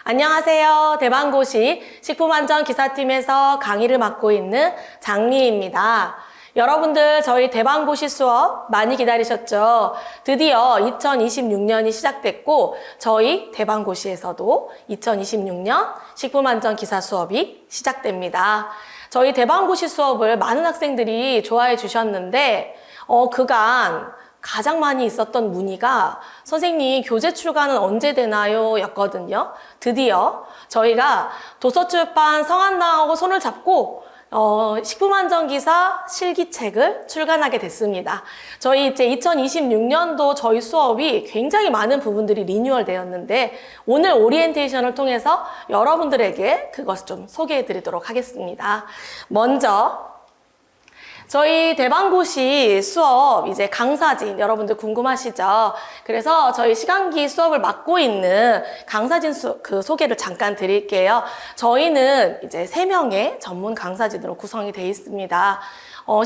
안녕하세요. 대방고시 식품안전기사팀에서 강의를 맡고 있는 장미입니다. 여러분들 저희 대방고시 수업 많이 기다리셨죠? 드디어 2026년이 시작됐고 저희 대방고시에서도 2026년 식품안전기사 수업이 시작됩니다. 저희 대방고시 수업을 많은 학생들이 좋아해 주셨는데 그간 가장 많이 있었던 문의가 선생님 교재 출간은 언제 되나요? 였거든요. 드디어 저희가 도서출판 성한당하고 손을 잡고 식품안전기사 실기책을 출간하게 됐습니다. 저희 이제 2026년도 저희 수업이 굉장히 많은 부분들이 리뉴얼 되었는데 오늘 오리엔테이션을 통해서 여러분들에게 그것을 좀 소개해 드리도록 하겠습니다. 먼저 저희 대방고시 수업 이제 강사진 여러분들 궁금하시죠? 그래서 저희 시간기 수업을 맡고 있는 강사진 소개를 잠깐 드릴게요. 저희는 이제 3명의 전문 강사진으로 구성이 되어 있습니다.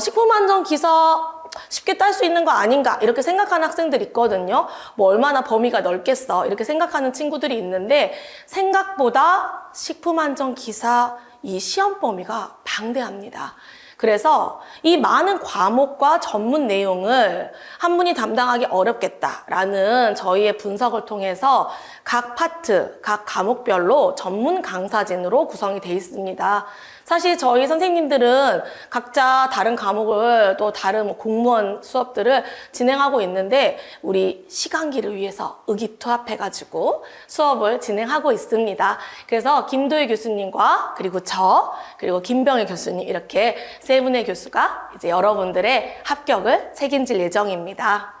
식품안전기사 쉽게 딸 수 있는 거 아닌가 이렇게 생각하는 학생들이 있거든요. 뭐 얼마나 범위가 넓겠어 이렇게 생각하는 친구들이 있는데 생각보다 식품안전기사 이 시험 범위가 방대합니다. 그래서 이 많은 과목과 전문 내용을 한 분이 담당하기 어렵겠다라는 저희의 분석을 통해서 각 파트, 각 과목별로 전문 강사진으로 구성이 되어 있습니다. 사실 저희 선생님들은 각자 다른 과목을 또 다른 공무원 수업들을 진행하고 있는데 우리 시간기를 위해서 의기투합해가지고 수업을 진행하고 있습니다. 그래서 김도희 교수님과 그리고 그리고 김병희 교수님 이렇게 세 분의 교수가 이제 여러분들의 합격을 책임질 예정입니다.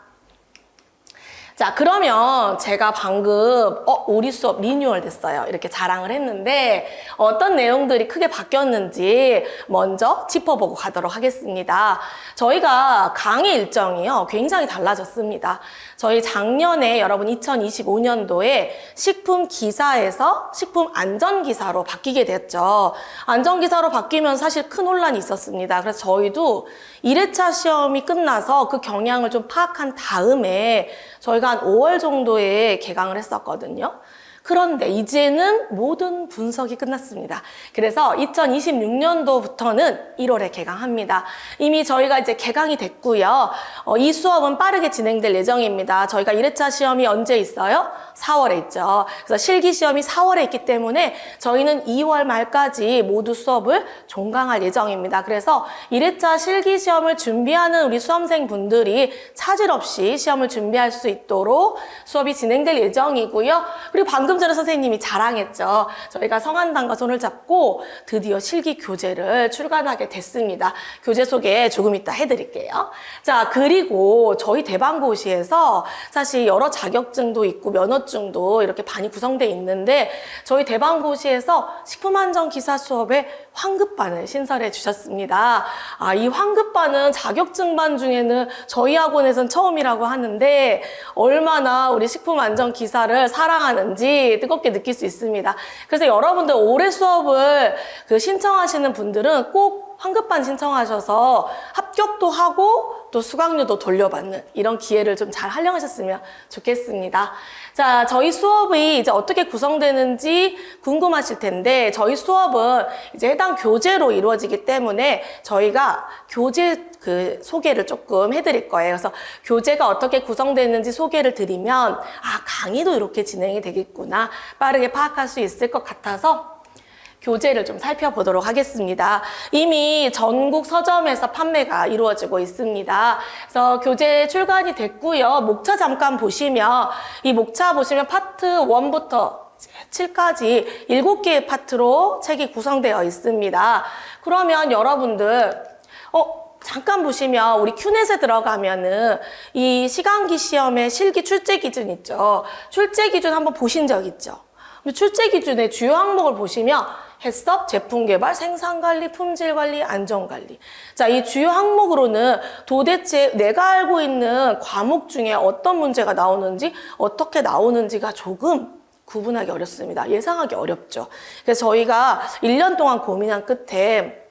자, 그러면 제가 방금 우리 수업 리뉴얼 됐어요 이렇게 자랑을 했는데 어떤 내용들이 크게 바뀌었는지 먼저 짚어보고 가도록 하겠습니다. 저희가 강의 일정이요 굉장히 달라졌습니다. 저희 작년에 여러분 2025년도에 식품기사에서 식품안전기사로 바뀌게 됐죠. 안전기사로 바뀌면 사실 큰 혼란이 있었습니다. 그래서 저희도 1회차 시험이 끝나서 그 경향을 좀 파악한 다음에 저희가 한 5월 정도에 개강을 했었거든요. 그런데 이제는 모든 분석이 끝났습니다. 그래서 2026년도부터는 1월에 개강합니다. 이미 저희가 이제 개강이 됐고요. 이 수업은 빠르게 진행될 예정입니다. 저희가 1회차 시험이 언제 있어요? 4월에 있죠. 그래서 실기 시험이 4월에 있기 때문에 저희는 2월 말까지 모두 수업을 종강할 예정입니다. 그래서 1회차 실기 시험을 준비하는 우리 수험생분들이 차질 없이 시험을 준비할 수 있도록 수업이 진행될 예정이고요. 그리고 방금 전에 선생님이 자랑했죠. 저희가 성한당과 손을 잡고 드디어 실기 교재를 출간하게 됐습니다. 교재 소개 조금 이따 해드릴게요. 자, 그리고 저희 대방고시에서 사실 여러 자격증도 있고 면허증도 이렇게 많이 구성되어 있는데 저희 대방고시에서 식품안전기사 수업에 환급반을 신설해 주셨습니다. 이 환급반은 자격증반 중에는 저희 학원에선 처음이라고 하는데 얼마나 우리 식품안전기사를 사랑하는지 뜨겁게 느낄 수 있습니다. 그래서 여러분들 올해 수업을 신청하시는 분들은 꼭 환급반 신청하셔서 합격도 하고 또 수강료도 돌려받는 이런 기회를 좀 잘 활용하셨으면 좋겠습니다. 자, 저희 수업이 이제 어떻게 구성되는지 궁금하실 텐데 저희 수업은 이제 해당 교재로 이루어지기 때문에 저희가 교재 소개를 조금 해드릴 거예요. 그래서 교재가 어떻게 구성되는지 소개를 드리면 강의도 이렇게 진행이 되겠구나 빠르게 파악할 수 있을 것 같아서 교재를 좀 살펴보도록 하겠습니다. 이미 전국 서점에서 판매가 이루어지고 있습니다. 그래서 교재 출간이 됐고요. 목차 잠깐 보시면 이 목차 보시면 파트 1부터 7까지 7개의 파트로 책이 구성되어 있습니다. 그러면 여러분들 잠깐 보시면 우리 큐넷에 들어가면은 이 시간기 시험의 실기 출제 기준 있죠. 출제 기준 한번 보신 적 있죠? 출제 기준의 주요 항목을 보시면 해썹, 제품 개발, 생산 관리, 품질 관리, 안전 관리. 자, 이 주요 항목으로는 도대체 내가 알고 있는 과목 중에 어떤 문제가 나오는지, 어떻게 나오는지가 조금 구분하기 어렵습니다. 예상하기 어렵죠. 그래서 저희가 1년 동안 고민한 끝에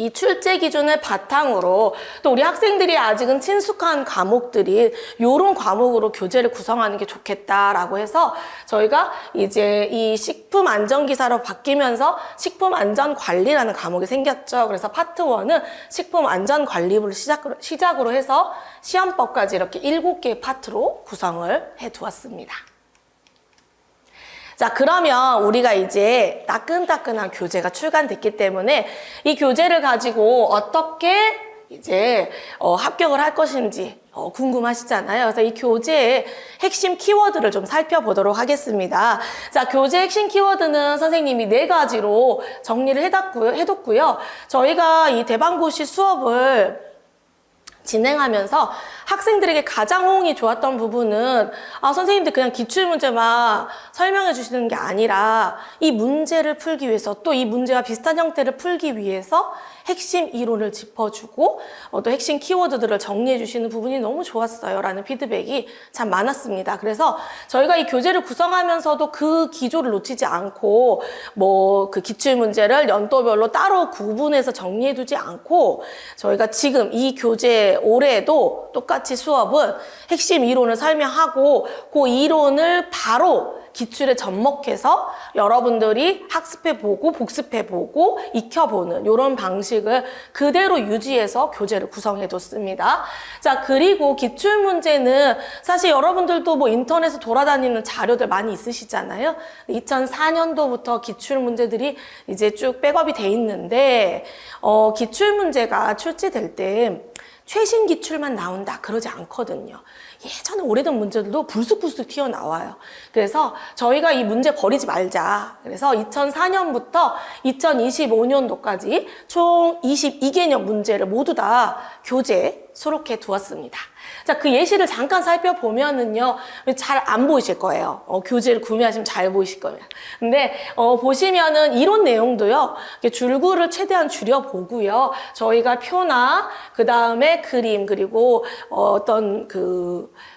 이 출제 기준을 바탕으로 또 우리 학생들이 아직은 친숙한 과목들이 요런 과목으로 교재를 구성하는 게 좋겠다라고 해서 저희가 이제 이 식품 안전 기사로 바뀌면서 식품 안전 관리라는 과목이 생겼죠. 그래서 파트 1은 식품 안전 관리부를 시작으로 해서 시험법까지 이렇게 7개의 파트로 구성을 해 두었습니다. 자, 그러면 우리가 이제 따끈따끈한 교재가 출간됐기 때문에 이 교재를 가지고 어떻게 이제 합격을 할 것인지 궁금하시잖아요. 그래서 이 교재의 핵심 키워드를 좀 살펴보도록 하겠습니다. 자, 교재 핵심 키워드는 선생님이 4가지로 정리를 해뒀고요. 저희가 이 대방고시 수업을 진행하면서 학생들에게 가장 호응이 좋았던 부분은 선생님들 그냥 기출문제만 설명해 주시는 게 아니라 이 문제를 풀기 위해서 또 이 문제와 비슷한 형태를 풀기 위해서 핵심 이론을 짚어주고 또 핵심 키워드들을 정리해 주시는 부분이 너무 좋았어요 라는 피드백이 참 많았습니다. 그래서 저희가 이 교재를 구성하면서도 그 기조를 놓치지 않고 뭐 그 기출문제를 연도별로 따로 구분해서 정리해 두지 않고 저희가 지금 이 교재 올해도 똑같이 수업은 핵심 이론을 설명하고 그 이론을 바로 기출에 접목해서 여러분들이 학습해보고 복습해보고 익혀보는 이런 방식을 그대로 유지해서 교재를 구성해뒀습니다. 자, 그리고 기출문제는 사실 여러분들도 뭐 인터넷에 돌아다니는 자료들 많이 있으시잖아요. 2004년도부터 기출문제들이 이제 쭉 백업이 돼 있는데 기출문제가 출제될 때 최신 기출만 나온다 그러지 않거든요. 예전에 오래된 문제들도 불쑥불쑥 튀어나와요. 그래서 저희가 이 문제 버리지 말자. 그래서 2004년부터 2025년도까지 총 22개년 문제를 모두 다 교재에 수록해 두었습니다. 자, 그 예시를 잠깐 살펴보면은요, 잘 안 보이실 거예요. 교재를 구매하시면 잘 보이실 거예요. 근데, 보시면은 이론 내용도요, 줄구를 최대한 줄여보고요, 저희가 표나, 그 다음에 그림, 그리고 어떤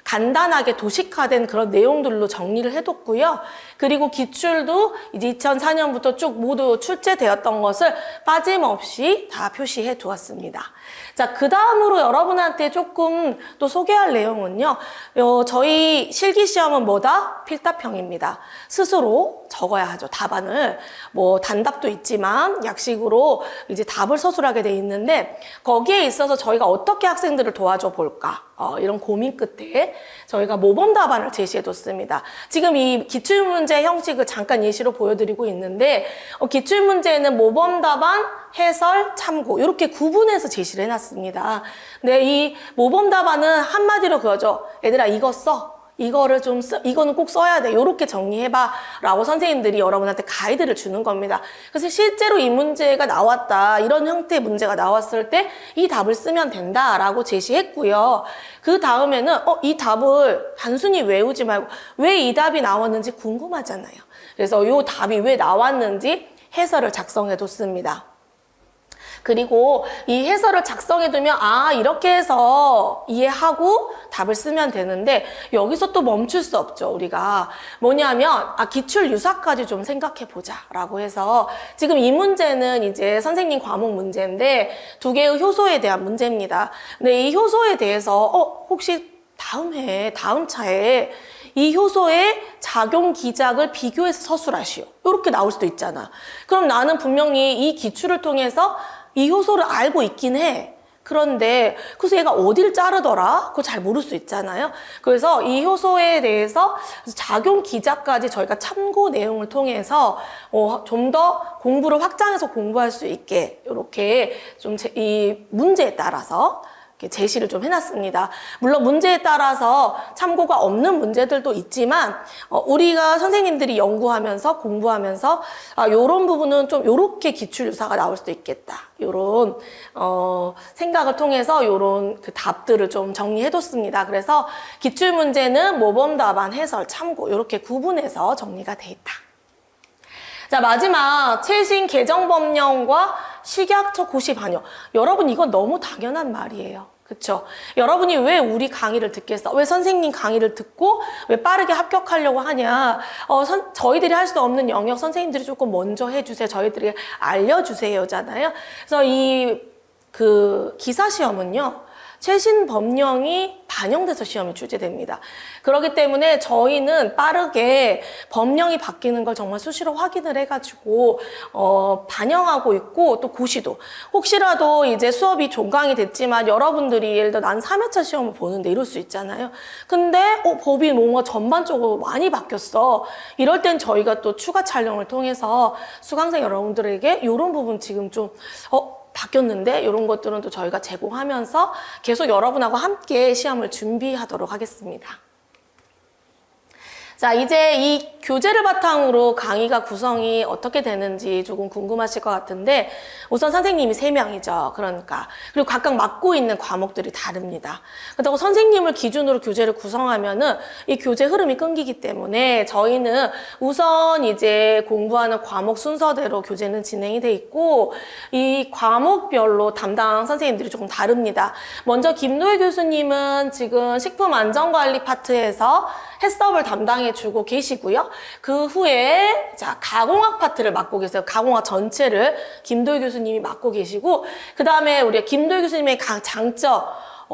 간단하게 도식화된 그런 내용들로 정리를 해뒀고요. 그리고 기출도 이제 2004년부터 쭉 모두 출제되었던 것을 빠짐없이 다 표시해 두었습니다. 자, 그 다음으로 여러분한테 조금 또 소개할 내용은요. 저희 실기시험은 뭐다? 필답형입니다. 스스로 적어야 하죠. 답안을. 뭐 단답도 있지만 약식으로 이제 답을 서술하게 돼 있는데 거기에 있어서 저희가 어떻게 학생들을 도와줘 볼까? 이런 고민 끝에 저희가 모범 답안을 제시해뒀습니다. 지금 이 기출문제 형식을 잠깐 예시로 보여드리고 있는데 기출문제는 모범 답안, 해설, 참고 이렇게 구분해서 제시를 해놨습니다. 근데 이 모범 답안은 한마디로 그거죠. 얘들아 이거 써. 이거는 꼭 써야 돼. 요렇게 정리해봐. 라고 선생님들이 여러분한테 가이드를 주는 겁니다. 그래서 실제로 이 문제가 나왔다. 이런 형태의 문제가 나왔을 때 이 답을 쓰면 된다. 라고 제시했고요. 그 다음에는, 이 답을 단순히 외우지 말고 왜 이 답이 나왔는지 궁금하잖아요. 그래서 요 답이 왜 나왔는지 해설을 작성해 뒀습니다. 그리고 이 해설을 작성해두면 이렇게 해서 이해하고 답을 쓰면 되는데 여기서 또 멈출 수 없죠. 우리가 뭐냐면 기출 유사까지 좀 생각해보자 라고 해서 지금 이 문제는 이제 선생님 과목 문제인데 2개의 효소에 대한 문제입니다. 근데 이 효소에 대해서 혹시 다음 차에 이 효소의 작용 기작을 비교해서 서술하시오. 이렇게 나올 수도 있잖아. 그럼 나는 분명히 이 기출을 통해서 이 효소를 알고 있긴 해. 그런데 그래서 얘가 어딜 자르더라? 그거 잘 모를 수 있잖아요. 그래서 이 효소에 대해서 작용 기작까지 저희가 참고 내용을 통해서 좀 더 공부를 확장해서 공부할 수 있게 이렇게 좀 이 문제에 따라서 제시를 좀 해놨습니다. 물론 문제에 따라서 참고가 없는 문제들도 있지만 우리가 선생님들이 연구하면서 공부하면서 요런 부분은 좀 요렇게 기출 유사가 나올 수도 있겠다. 요런 생각을 통해서 요런 그 답들을 좀 정리해뒀습니다. 그래서 기출 문제는 모범 답안, 해설, 참고 요렇게 구분해서 정리가 돼 있다. 자, 마지막 최신 개정법령과 식약처 고시 반영. 여러분 이건 너무 당연한 말이에요. 그쵸? 여러분이 왜 우리 강의를 듣겠어? 왜 선생님 강의를 듣고 왜 빠르게 합격하려고 하냐? 저희들이 할 수 없는 영역 선생님들이 조금 먼저 해주세요. 저희들이 알려주세요잖아요. 그래서 기사 시험은요, 최신 법령이 반영돼서 시험이 출제됩니다. 그렇기 때문에 저희는 빠르게 법령이 바뀌는 걸 정말 수시로 확인을 해가지고 반영하고 있고, 또 고시도 혹시라도 이제 수업이 종강이 됐지만 여러분들이 예를 들어 난 3회차 시험을 보는데 이럴 수 있잖아요. 근데 법이 뭔가 전반적으로 많이 바뀌었어. 이럴 땐 저희가 또 추가 촬영을 통해서 수강생 여러분들에게 이런 부분 지금 좀 바뀌었는데 이런 것들은 또 저희가 제공하면서 계속 여러분하고 함께 시험을 준비하도록 하겠습니다. 자, 이제 이 교재를 바탕으로 강의가 구성이 어떻게 되는지 조금 궁금하실 것 같은데, 우선 선생님이 3명이죠. 그러니까. 그리고 각각 맡고 있는 과목들이 다릅니다. 그렇다고 선생님을 기준으로 교재를 구성하면은 이 교재 흐름이 끊기기 때문에 저희는 우선 이제 공부하는 과목 순서대로 교재는 진행이 돼 있고, 이 과목별로 담당 선생님들이 조금 다릅니다. 먼저 김노혜 교수님은 지금 식품안전관리 파트에서 해썹을 담당해주고 계시고요. 그 후에 가공학 파트를 맡고 계세요. 가공학 전체를 김도희 교수님이 맡고 계시고, 그 다음에 우리 김도희 교수님의 장점,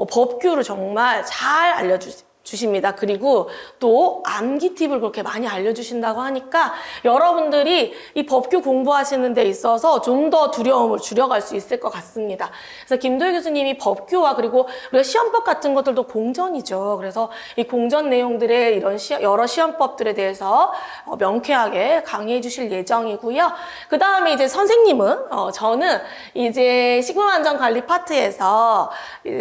법규를 정말 잘 알려주십니다. 그리고 또 암기 팁을 그렇게 많이 알려주신다고 하니까 여러분들이 이 법규 공부하시는 데 있어서 좀 더 두려움을 줄여갈 수 있을 것 같습니다. 그래서 김도희 교수님이 법규와 그리고 우리가 시험법 같은 것들도 공전이죠. 그래서 이 공전 내용들의 이런 여러 시험법들에 대해서 명쾌하게 강의해 주실 예정이고요. 그 다음에 이제 선생님은 저는 이제 식품안전관리 파트에서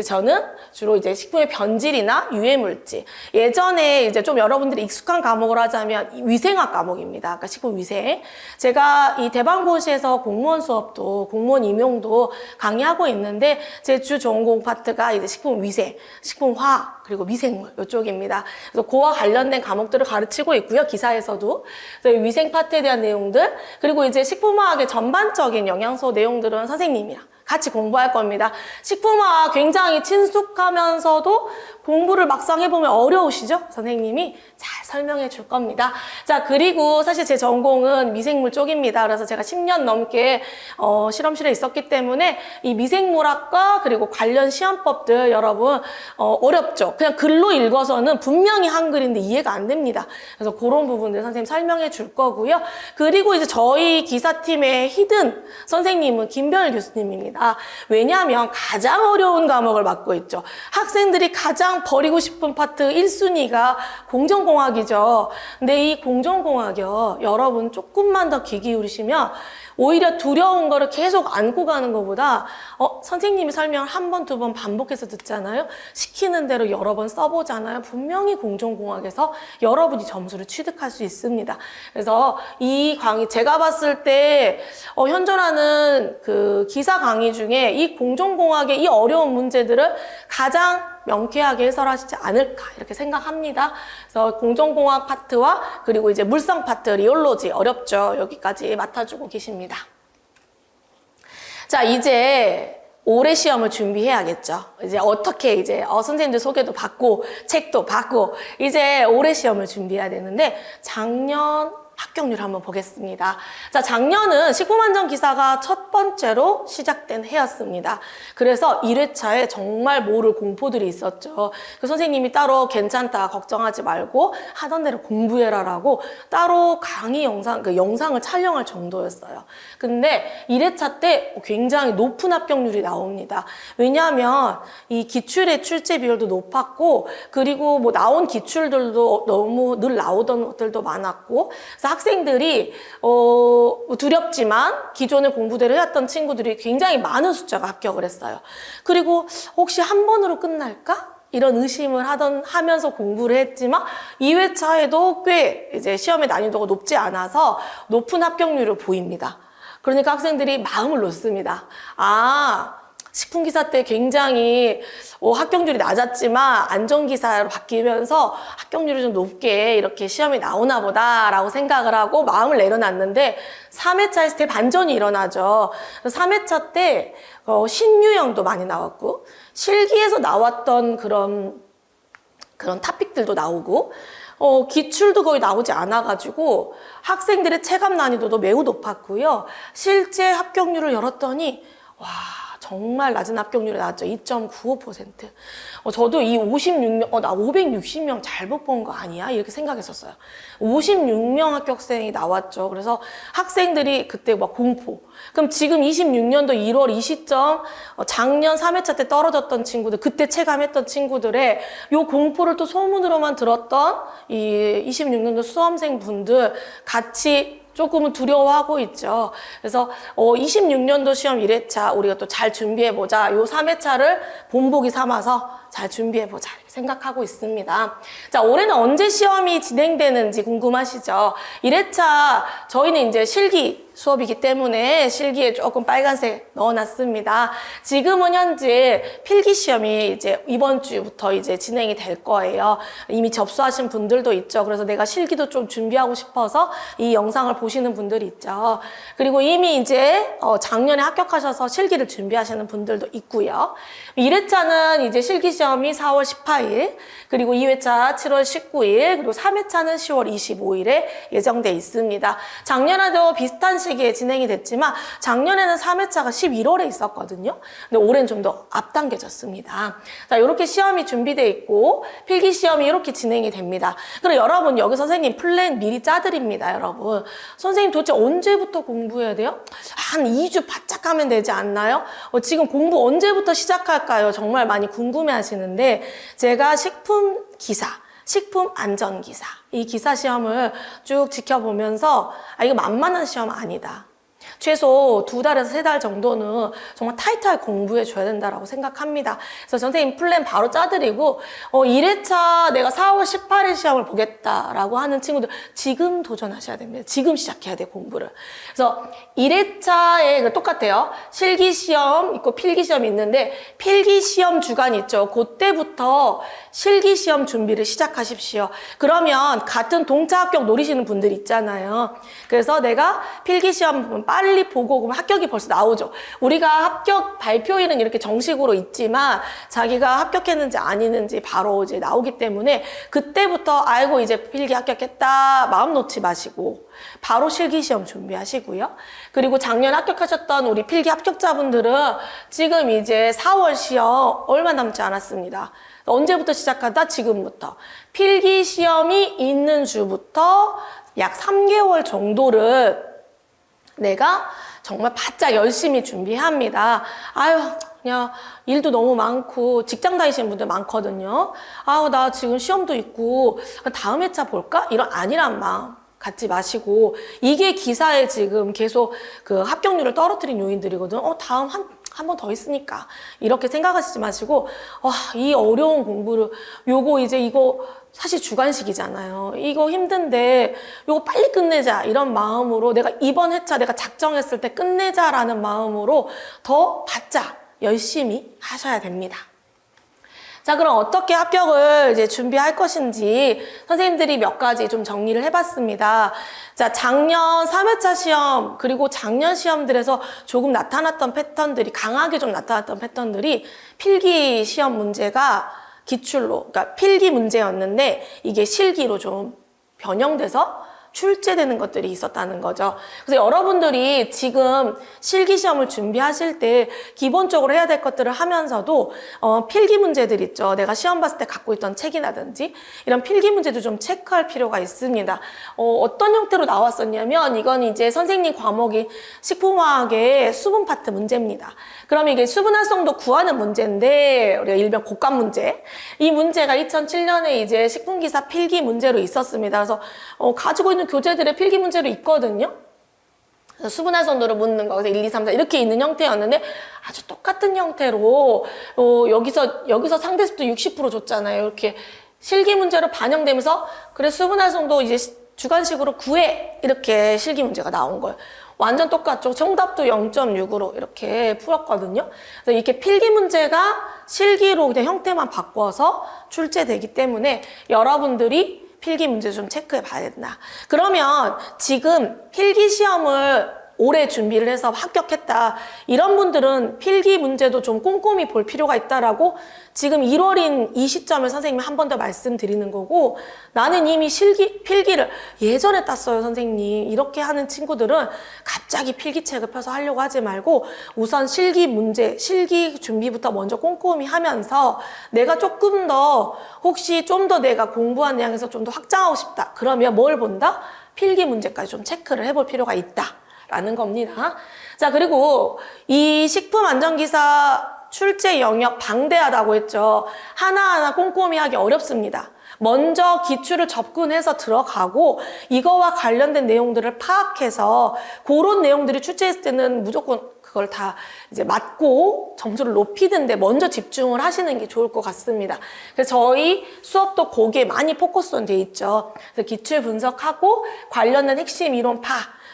저는 주로 이제 식품의 변질이나 유해물질, 예전에 이제 좀 여러분들이 익숙한 과목을 하자면 위생학 과목입니다. 그러니까 식품위생. 제가 이 대방고시에서 공무원 수업도, 공무원 임용도 강의하고 있는데 제 주 전공 파트가 이제 식품위생, 식품화학, 그리고 미생물 이쪽입니다. 그래서 그와 관련된 과목들을 가르치고 있고요. 기사에서도. 그래서 위생 파트에 대한 내용들, 그리고 이제 식품화학의 전반적인 영양소 내용들은 선생님이랑 같이 공부할 겁니다. 식품화학 굉장히 친숙하면서도 공부를 막상 해보면 어려우시죠? 선생님이 잘 설명해 줄 겁니다. 자, 그리고 사실 제 전공은 미생물 쪽입니다. 그래서 제가 10년 넘게 실험실에 있었기 때문에 이 미생물학과 그리고 관련 시험법들 여러분 어렵죠? 그냥 글로 읽어서는 분명히 한글인데 이해가 안 됩니다. 그래서 그런 부분들 선생님 설명해 줄 거고요. 그리고 이제 저희 기사팀의 히든 선생님은 김변일 교수님입니다. 왜냐하면 가장 어려운 과목을 맡고 있죠. 학생들이 가장 버리고 싶은 파트 1순위가 공정공학이죠. 근데 이 공정공학이요, 여러분 조금만 더 귀 기울이시면 오히려 두려운 거를 계속 안고 가는 것보다 선생님이 설명을 한 번, 두 번 반복해서 듣잖아요. 시키는 대로 여러 번 써보잖아요. 분명히 공정공학에서 여러분이 점수를 취득할 수 있습니다. 그래서 이 강의 제가 봤을 때 현존하는 그 기사 강의 중에 이 공정공학의 이 어려운 문제들을 가장 명쾌하게 해설하시지 않을까 이렇게 생각합니다. 그래서 공정공학 파트와 그리고 이제 물성 파트, 리올로지 어렵죠. 여기까지 맡아주고 계십니다. 자, 이제 올해 시험을 준비해야겠죠. 이제 어떻게 이제 선생님들 소개도 받고 책도 받고 이제 올해 시험을 준비해야 되는데 작년 합격률 한번 보겠습니다. 자, 작년은 식품안전 기사가 첫 번째로 시작된 해였습니다. 그래서 1회차에 정말 모를 공포들이 있었죠. 그 선생님이 따로 괜찮다, 걱정하지 말고 하던 대로 공부해라라고 따로 강의 영상을 촬영할 정도였어요. 근데 1회차 때 굉장히 높은 합격률이 나옵니다. 왜냐하면 이 기출의 출제 비율도 높았고, 그리고 뭐 나온 기출들도 너무 늘 나오던 것들도 많았고, 그래서 학생들이 두렵지만 기존에 공부대로 해왔던 친구들이 굉장히 많은 숫자가 합격을 했어요. 그리고 혹시 한 번으로 끝날까? 이런 의심을 하면서 공부를 했지만 2회차에도 꽤 이제 시험의 난이도가 높지 않아서 높은 합격률을 보입니다. 그러니까 학생들이 마음을 놓습니다. 식품기사 때 굉장히 합격률이 낮았지만 안전기사로 바뀌면서 합격률이 좀 높게 이렇게 시험이 나오나 보다라고 생각을 하고 마음을 내려놨는데 3회차에서 대반전이 일어나죠. 3회차 때 신유형도 많이 나왔고 실기에서 나왔던 그런 토픽들도 나오고 기출도 거의 나오지 않아가지고 학생들의 체감 난이도도 매우 높았고요. 실제 합격률을 열었더니 와 정말 낮은 합격률이 나왔죠. 2.95%. 저도 이 56명, 나 560명 잘못 본 거 아니야? 이렇게 생각했었어요. 56명 합격생이 나왔죠. 그래서 학생들이 그때 막 공포. 그럼 지금 26년도 1월 이 시점, 작년 3회차 때 떨어졌던 친구들, 그때 체감했던 친구들의 요 공포를 또 소문으로만 들었던 이 26년도 수험생 분들 같이 조금은 두려워하고 있죠. 그래서 26년도 시험 1회차 우리가 또 잘 준비해보자. 요 3회차를 본보기 삼아서 잘 준비해보자 이렇게 생각하고 있습니다. 자, 올해는 언제 시험이 진행되는지 궁금하시죠? 1회차 저희는 이제 실기 수업이기 때문에 실기에 조금 빨간색 넣어놨습니다. 지금은 현재 필기 시험이 이제 이번 주부터 이제 진행이 될 거예요. 이미 접수하신 분들도 있죠. 그래서 내가 실기도 좀 준비하고 싶어서 이 영상을 보시는 분들이 있죠. 그리고 이미 이제 작년에 합격하셔서 실기를 준비하시는 분들도 있고요. 1회차는 이제 실기 시험이 4월 18일, 그리고 2회차 7월 19일, 그리고 3회차는 10월 25일에 예정돼 있습니다. 작년에도 비슷한 시기에 진행이 됐지만 작년에는 3회차가 11월에 있었거든요. 근데 올해는 좀 더 앞당겨졌습니다. 자, 이렇게 시험이 준비되어 있고 필기 시험이 이렇게 진행이 됩니다. 그럼 여러분 여기 선생님 플랜 미리 짜드립니다. 여러분 선생님 도대체 언제부터 공부해야 돼요? 한 2주 바짝 하면 되지 않나요? 지금 공부 언제부터 시작할까요? 정말 많이 궁금해 하시는데 제가 식품기사 식품안전기사 이 기사 시험을 쭉 지켜보면서 이거 만만한 시험 아니다. 최소 2달에서 3달 정도는 정말 타이트하게 공부해 줘야 된다고 생각합니다. 그래서 선생님 플랜 바로 짜드리고 1회차 내가 4월 18일 시험을 보겠다라고 하는 친구들 지금 도전하셔야 됩니다. 지금 시작해야 돼 공부를. 그래서 1회차에 똑같아요. 실기시험 있고 필기시험이 있는데 필기시험 주간 있죠. 그때부터 실기시험 준비를 시작하십시오. 그러면 같은 동차 합격 노리시는 분들 있잖아요. 그래서 내가 필기시험 빨리 보고 그러면 합격이 벌써 나오죠. 우리가 합격 발표일은 이렇게 정식으로 있지만 자기가 합격했는지 아니는지 바로 이제 나오기 때문에 그때부터 아이고 이제 필기 합격했다 마음 놓지 마시고 바로 실기시험 준비하시고요. 그리고 작년 합격하셨던 우리 필기 합격자분들은 지금 이제 4월 시험 얼마 남지 않았습니다. 언제부터 시작하다? 지금부터. 필기 시험이 있는 주부터 약 3개월 정도를 내가 정말 바짝 열심히 준비합니다. 그냥 일도 너무 많고 직장 다니시는 분들 많거든요. 나 지금 시험도 있고 다음 회차 볼까? 이런 안일한 마음 갖지 마시고 이게 기사에 지금 계속 그 합격률을 떨어뜨린 요인들이거든. 다음 한 번 더 있으니까 이렇게 생각하시지 마시고 이 어려운 공부를 이거 사실 주관식이잖아요. 이거 힘든데 요거 빨리 끝내자 이런 마음으로 내가 이번 회차 내가 작정했을 때 끝내자라는 마음으로 더 바짝 열심히 하셔야 됩니다. 자, 그럼 어떻게 합격을 이제 준비할 것인지 선생님들이 몇 가지 좀 정리를 해봤습니다. 자, 작년 3회차 시험 그리고 작년 시험들에서 조금 나타났던 패턴들이 강하게 좀 나타났던 패턴들이 필기 시험 문제가 기출로 그러니까 필기 문제였는데 이게 실기로 좀 변형돼서 출제되는 것들이 있었다는 거죠. 그래서 여러분들이 지금 실기시험을 준비하실 때 기본적으로 해야 될 것들을 하면서도 필기 문제들 있죠. 내가 시험 봤을 때 갖고 있던 책이라든지 이런 필기 문제도 좀 체크할 필요가 있습니다. 어떤 형태로 나왔었냐면 이건 이제 선생님 과목이 식품화학의 수분 파트 문제입니다. 그러면 이게 수분 활성도 구하는 문제인데 우리가 일명 곡감 문제 이 문제가 2007년에 이제 식품기사 필기 문제로 있었습니다. 그래서 가지고 있는 교재들의 필기 문제로 있거든요. 수분 활성도를 묻는 거, 그래서 1, 2, 3, 4 이렇게 있는 형태였는데 아주 똑같은 형태로 여기서 상대습도 60% 줬잖아요. 이렇게 실기 문제로 반영되면서 그래 수분 활성도 이제 주관식으로 구해 이렇게 실기 문제가 나온 거예요. 완전 똑같죠. 정답도 0.6으로 이렇게 풀었거든요. 그래서 이렇게 필기 문제가 실기로 그냥 형태만 바꿔서 출제되기 때문에 여러분들이 필기 문제 좀 체크해 봐야 된다. 그러면 지금 필기 시험을 올해 준비를 해서 합격했다. 이런 분들은 필기 문제도 좀 꼼꼼히 볼 필요가 있다라고 지금 1월인 이 시점에 선생님이 한 번 더 말씀드리는 거고, 나는 이미 필기를 예전에 땄어요, 선생님. 이렇게 하는 친구들은 갑자기 필기책을 펴서 하려고 하지 말고 우선 실기 문제, 실기 준비부터 먼저 꼼꼼히 하면서 내가 조금 더 혹시 좀 더 내가 공부한 내용에서 좀 더 확장하고 싶다. 그러면 뭘 본다? 필기 문제까지 좀 체크를 해볼 필요가 있다. 라는 겁니다. 자, 그리고 이 식품안전기사 출제 영역 방대하다고 했죠. 하나하나 꼼꼼히 하기 어렵습니다. 먼저 기출을 접근해서 들어가고 이거와 관련된 내용들을 파악해서 그런 내용들이 출제했을 때는 무조건 그걸 다 이제 맞고 점수를 높이는데 먼저 집중을 하시는 게 좋을 것 같습니다. 그래서 저희 수업도 거기에 많이 포커스는 돼 있죠. 그래서 기출 분석하고 관련된 핵심 이론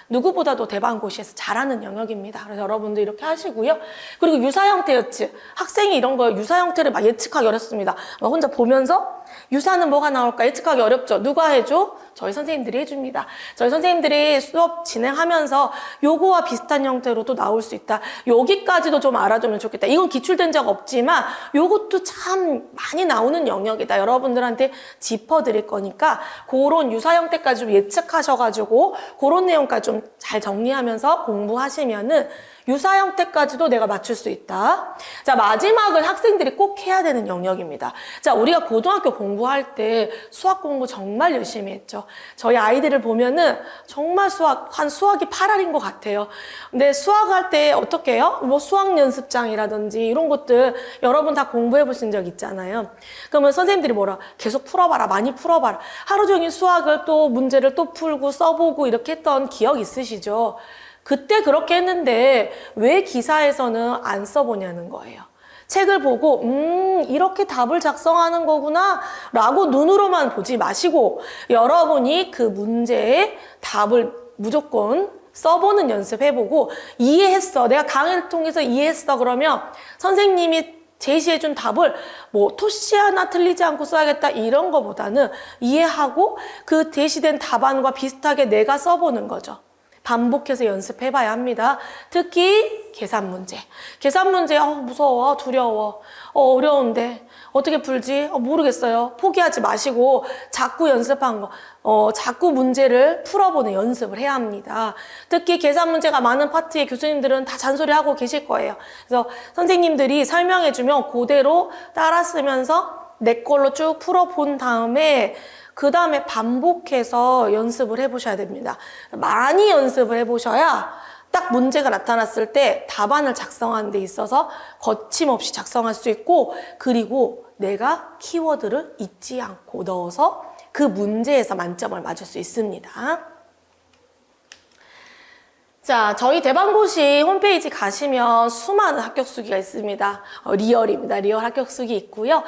누구보다도 대방고시에서 잘하는 영역입니다. 그래서 여러분들 이렇게 하시고요. 그리고 유사 형태 예측. 학생이 이런 거 유사 형태를 막 예측하기 어렵습니다. 혼자 보면서 유사는 뭐가 나올까 예측하기 어렵죠. 누가 해줘? 저희 선생님들이 해줍니다. 저희 선생님들이 수업 진행하면서 요거와 비슷한 형태로도 나올 수 있다. 여기까지도 좀 알아주면 좋겠다. 이건 기출된 적 없지만 요것도 참 많이 나오는 영역이다. 여러분들한테 짚어드릴 거니까 그런 유사 형태까지 좀 예측하셔가지고 그런 내용까지 좀 잘 정리하면서 공부하시면은 유사 형태까지도 내가 맞출 수 있다. 자, 마지막은 학생들이 꼭 해야 되는 영역입니다. 자, 우리가 고등학교 공부할 때 수학 공부 정말 열심히 했죠. 저희 아이들을 보면은 정말 수학이 8알인 것 같아요. 근데 수학할 때 어떻게 해요? 뭐 수학 연습장이라든지 이런 것들 여러분 다 공부해 보신 적 있잖아요. 그러면 선생님들이 뭐라? 계속 풀어봐라, 많이 풀어봐라. 하루 종일 수학을 또 문제를 또 풀고 써보고 이렇게 했던 기억 있으시죠? 그때 그렇게 했는데 왜 기사에서는 안 써보냐는 거예요. 책을 보고 이렇게 답을 작성하는 거구나 라고 눈으로만 보지 마시고 여러분이 그 문제의 답을 무조건 써보는 연습해보고 이해했어. 내가 강의를 통해서 이해했어. 그러면 선생님이 제시해준 답을 뭐 토시 하나 틀리지 않고 써야겠다 이런 거보다는 이해하고 그 제시된 답안과 비슷하게 내가 써보는 거죠. 반복해서 연습해봐야 합니다. 특히 계산 문제. 계산 문제 무서워, 두려워, 어려운데 어떻게 풀지? 모르겠어요. 포기하지 마시고 자꾸 연습한 거, 자꾸 문제를 풀어보는 연습을 해야 합니다. 특히 계산 문제가 많은 파트의 교수님들은 다 잔소리하고 계실 거예요. 그래서 선생님들이 설명해주면 그대로 따라 쓰면서 내 걸로 쭉 풀어본 다음에 그 다음에 반복해서 연습을 해보셔야 됩니다. 많이 연습을 해보셔야 딱 문제가 나타났을 때 답안을 작성하는 데 있어서 거침없이 작성할 수 있고 그리고 내가 키워드를 잊지 않고 넣어서 그 문제에서 만점을 맞을 수 있습니다. 자, 저희 대방고시 홈페이지 가시면 수많은 합격수기가 있습니다. 리얼입니다. 리얼 합격수기 있고요.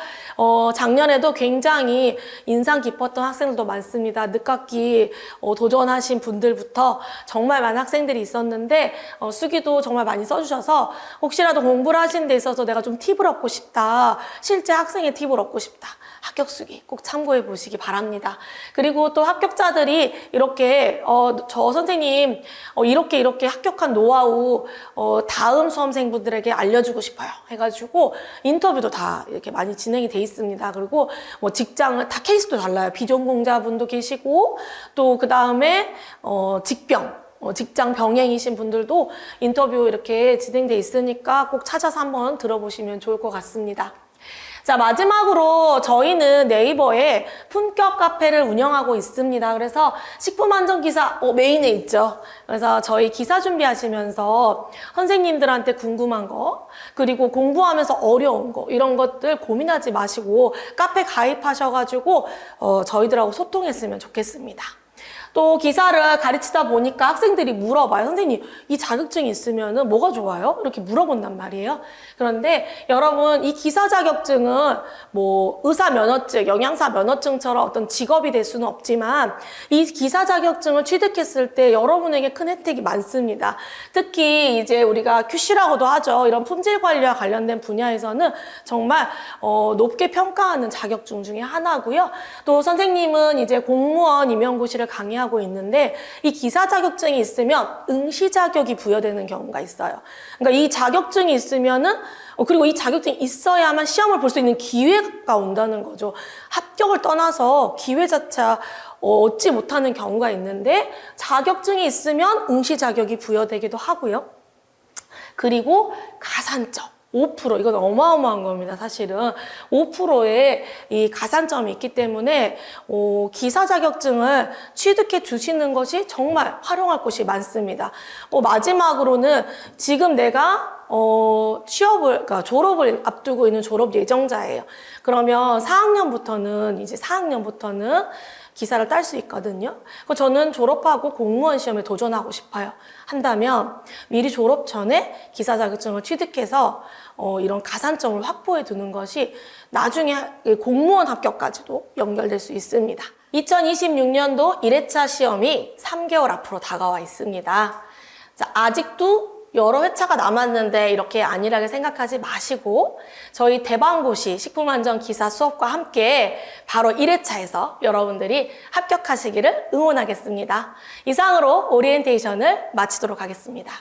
작년에도 굉장히 인상 깊었던 학생들도 많습니다. 늦학기 도전하신 분들부터 정말 많은 학생들이 있었는데 수기도 정말 많이 써주셔서 혹시라도 공부를 하시는 데 있어서 내가 좀 팁을 얻고 싶다. 실제 학생의 팁을 얻고 싶다. 합격수기 꼭 참고해 보시기 바랍니다. 그리고 또 합격자들이 이렇게 저 선생님 이렇게 합격한 노하우 다음 수험생분들에게 알려주고 싶어요 해가지고 인터뷰도 다 이렇게 많이 진행이 돼 있습니다. 그리고 뭐 직장을 다 케이스도 달라요. 비전공자분도 계시고 또 그 다음에 직장 병행이신 분들도 인터뷰 이렇게 진행돼 있으니까 꼭 찾아서 한번 들어보시면 좋을 것 같습니다. 자, 마지막으로 저희는 네이버에 품격 카페를 운영하고 있습니다. 그래서 식품안전기사 메인에 있죠. 그래서 저희 기사 준비하시면서 선생님들한테 궁금한 거 그리고 공부하면서 어려운 거 이런 것들 고민하지 마시고 카페 가입하셔가지고 저희들하고 소통했으면 좋겠습니다. 또 기사를 가르치다 보니까 학생들이 물어봐요. 선생님, 이 자격증이 있으면은 뭐가 좋아요? 이렇게 물어본단 말이에요. 그런데 여러분, 이 기사 자격증은 뭐 의사 면허증, 영양사 면허증처럼 어떤 직업이 될 수는 없지만 이 기사 자격증을 취득했을 때 여러분에게 큰 혜택이 많습니다. 특히 이제 우리가 QC라고도 하죠. 이런 품질 관리와 관련된 분야에서는 정말 높게 평가하는 자격증 중에 하나고요. 또 선생님은 이제 공무원 임용고시를 강의하고 있는데 이 기사 자격증이 있으면 응시 자격이 부여되는 경우가 있어요. 그러니까 이 자격증이 있으면은 그리고 이 자격증이 있어야만 시험을 볼 수 있는 기회가 온다는 거죠. 합격을 떠나서 기회 자체가 얻지 못하는 경우가 있는데 자격증이 있으면 응시 자격이 부여되기도 하고요. 그리고 가산점 5% 이건 어마어마한 겁니다. 사실은 5%의 이 가산점이 있기 때문에 기사 자격증을 취득해 주시는 것이 정말 활용할 곳이 많습니다. 마지막으로는 지금 내가 그러니까 졸업을 앞두고 있는 졸업 예정자예요. 그러면 4학년부터는 기사를 딸 수 있거든요. 저는 졸업하고 공무원 시험에 도전하고 싶어요. 한다면 미리 졸업 전에 기사 자격증을 취득해서 이런 가산점을 확보해 두는 것이 나중에 공무원 합격까지도 연결될 수 있습니다. 2026년도 1회차 시험이 3개월 앞으로 다가와 있습니다. 자, 아직도 여러 회차가 남았는데 이렇게 안일하게 생각하지 마시고 저희 대방고시 식품안전기사 수업과 함께 바로 1회차에서 여러분들이 합격하시기를 응원하겠습니다. 이상으로 오리엔테이션을 마치도록 하겠습니다.